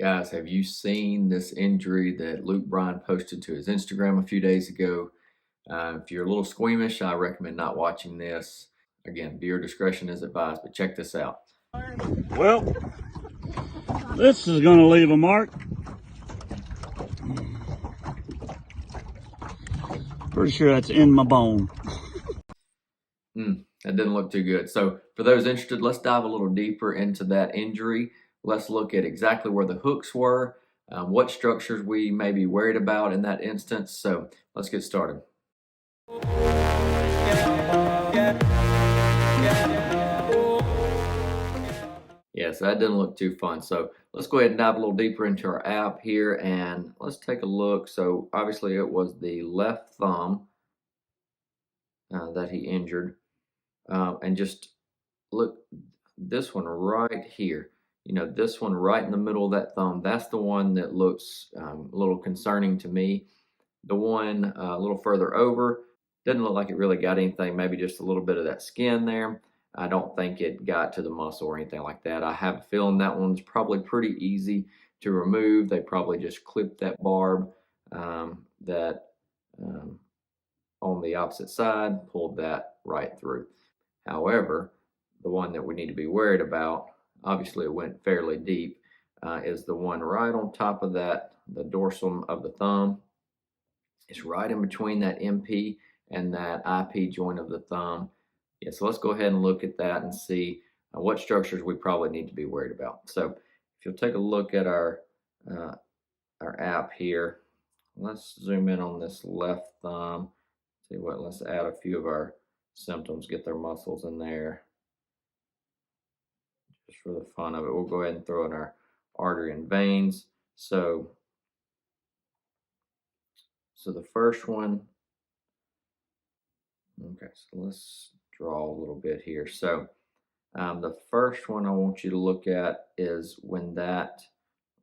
Guys, have you seen this injury that Luke Bryan posted to his Instagram a few days ago? If you're a little squeamish, I recommend not watching this. Again, viewer discretion is advised, but check this out. Well, this is going to leave a mark. Pretty sure that's in my bone. That didn't look too good. So for those interested, let's dive a little deeper into that injury. Let's look at exactly where the hooks were, what structures we may be worried about in that instance. So let's get started. Yeah, so that didn't look too fun. So let's go ahead and dive a little deeper into our app here and let's take a look. So obviously it was the left thumb that he injured. And just look, this one right here, this one right in the middle of that thumb, that's the one that looks a little concerning to me. The one a little further over doesn't look like it really got anything, maybe just a little bit of that skin there. I don't think it got to the muscle or anything like that. I have a feeling that one's probably pretty easy to remove. They probably just clipped that barb that on the opposite side, pulled that right through. However, the one that we need to be worried about, obviously it went fairly deep, is the one right on top of that, the dorsum of the thumb. It's right in between that MP and that IP joint of the thumb. Yeah, so let's go ahead and look at that and see what structures we probably need to be worried about. So if you'll take a look at our app here, let's zoom in on this left thumb. See what, let's add a few of our symptoms, get their muscles in there. Just for the fun of it, we'll go ahead and throw in our artery and veins. So the first one, okay, so let's draw a little bit here. So the first one I want you to look at is when that,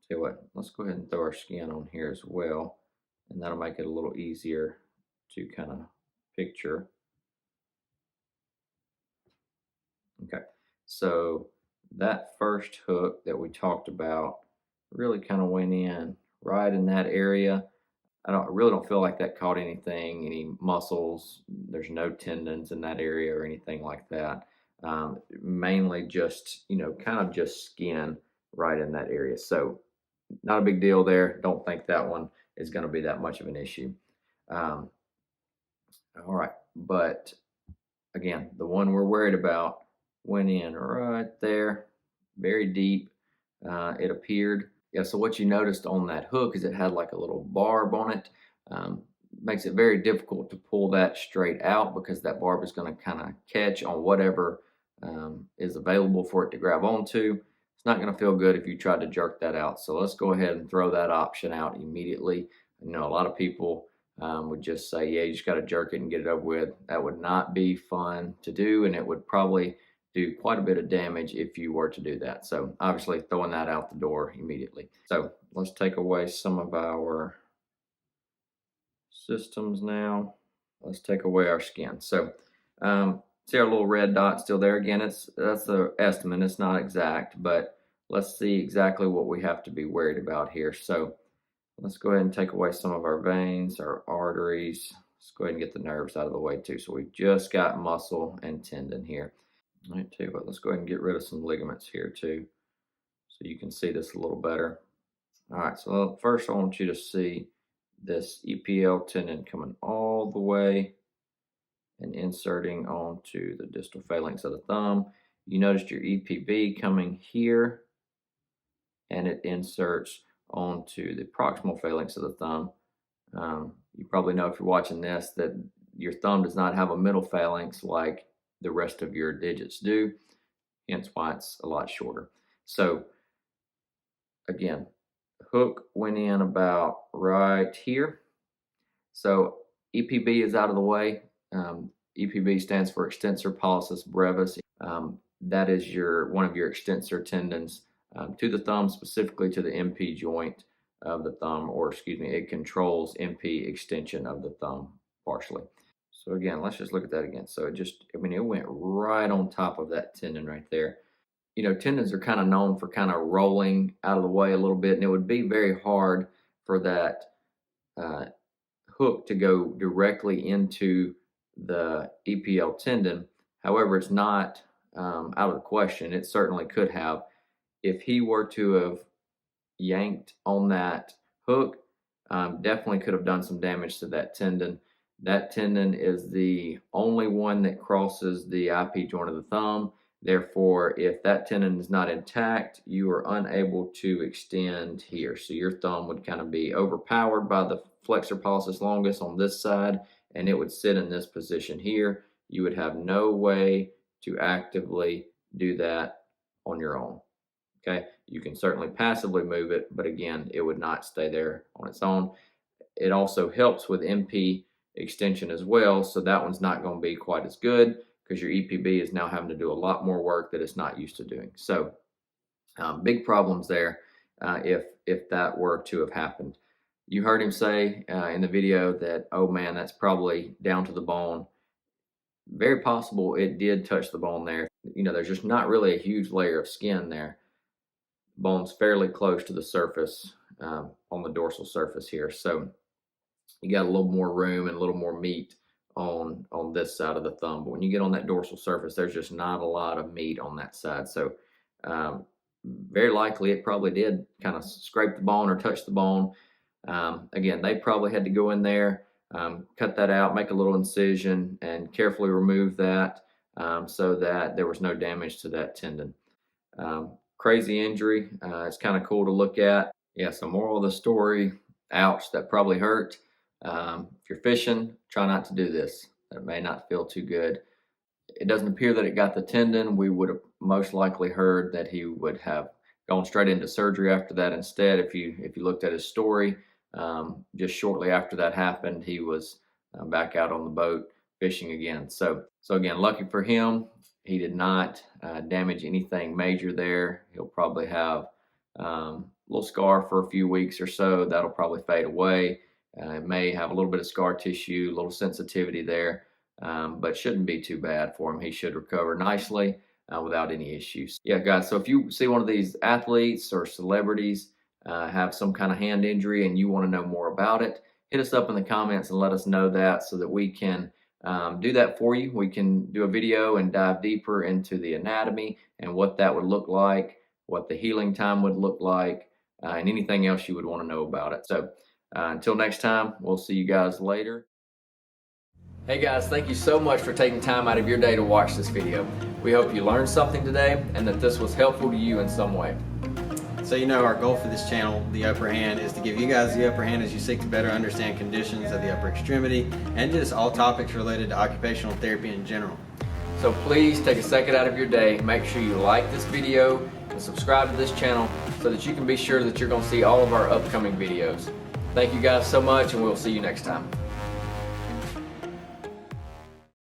tell you what, let's go ahead and throw our skin on here as well, and that'll make it a little easier to kind of picture. Okay, so that first hook that we talked about really kind of went in right in that area. I really don't feel like that caught anything, any muscles. There's no tendons in that area or anything like that. Mainly just, kind of just skin right in that area. So not a big deal there. Don't think that one is going to be that much of an issue. All right. But again, the one we're worried about went in right there, very deep. It appeared. Yeah, so what you noticed on that hook is it had like a little barb on it. Makes it very difficult to pull that straight out because that barb is going to kind of catch on whatever is available for it to grab onto. It's not going to feel good if you try to jerk that out. So let's go ahead and throw that option out immediately. A lot of people would just say, yeah, you just got to jerk it and get it over with. That would not be fun to do, and it would probably do quite a bit of damage if you were to do that. So obviously throwing that out the door immediately. So let's take away some of our systems now. Let's take away our skin. So see our little red dot still there. Again, that's the estimate. It's not exact, but let's see exactly what we have to be worried about here. So let's go ahead and take away some of our veins, our arteries. Let's go ahead and get the nerves out of the way too. So we've just got muscle and tendon here. All right, tell you what, let's go ahead and get rid of some ligaments here too, so you can see this a little better. All right, so first I want you to see this EPL tendon coming all the way and inserting onto the distal phalanx of the thumb. You noticed your EPB coming here, and it inserts onto the proximal phalanx of the thumb. You probably know if you're watching this that your thumb does not have a middle phalanx like the rest of your digits do, hence why it's a lot shorter. So again, hook went in about right here. So EPB is out of the way. EPB stands for extensor pollicis brevis. That is one of your extensor tendons to the thumb, specifically to the MP joint of the thumb, or excuse me, it controls MP extension of the thumb partially. So again, let's just look at that again. So it went right on top of that tendon right there. you know, tendons are kind of known for kind of rolling out of the way a little bit, and it would be very hard for that uh, hook to go directly into the EPL tendon. However, it's not out of the question. It certainly could have. If he were to have yanked on that hook, definitely could have done some damage to that tendon. That tendon is the only one that crosses the IP joint of the thumb. Therefore, if that tendon is not intact, you are unable to extend here. So your thumb would kind of be overpowered by the flexor pollicis longus on this side, and it would sit in this position here. You would have no way to actively do that on your own. Okay, you can certainly passively move it, but again, it would not stay there on its own. It also helps with MP extension as well, so that one's not going to be quite as good because your EPB is now having to do a lot more work that it's not used to doing. So big problems there if that were to have happened. You heard him say in the video that, oh man, that's probably down to the bone. Very possible it did touch the bone there. You know, there's just not really a huge layer of skin there. Bone's fairly close to the surface on the dorsal surface here. So you got a little more room and a little more meat on this side of the thumb. But when you get on that dorsal surface, there's just not a lot of meat on that side. So very likely it probably did kind of scrape the bone or touch the bone. Again, they probably had to go in there, cut that out, make a little incision, and carefully remove that so that there was no damage to that tendon. Crazy injury. It's kind of cool to look at. Yeah, so moral of the story, ouch, that probably hurt. If you're fishing, try not to do this. It may not feel too good. It doesn't appear that it got the tendon. We would have most likely heard that he would have gone straight into surgery after that instead. If you looked at his story, just shortly after that happened, he was back out on the boat fishing again. So again, lucky for him, he did not damage anything major there. He'll probably have a little scar for a few weeks or so. That'll probably fade away. It may have a little bit of scar tissue, a little sensitivity there, but shouldn't be too bad for him. He should recover nicely without any issues. Yeah, guys, so if you see one of these athletes or celebrities have some kind of hand injury and you want to know more about it, hit us up in the comments and let us know that so that we can do that for you. We can do a video and dive deeper into the anatomy and what that would look like, what the healing time would look like, and anything else you would want to know about it. So until next time, we'll see you guys later. Hey guys, thank you so much for taking time out of your day to watch this video. We hope you learned something today and that this was helpful to you in some way. So you know our goal for this channel, The Upper Hand, is to give you guys the upper hand as you seek to better understand conditions of the upper extremity and just all topics related to occupational therapy in general. So please take a second out of your day, make sure you like this video and subscribe to this channel so that you can be sure that you're going to see all of our upcoming videos. Thank you guys so much, and we'll see you next time.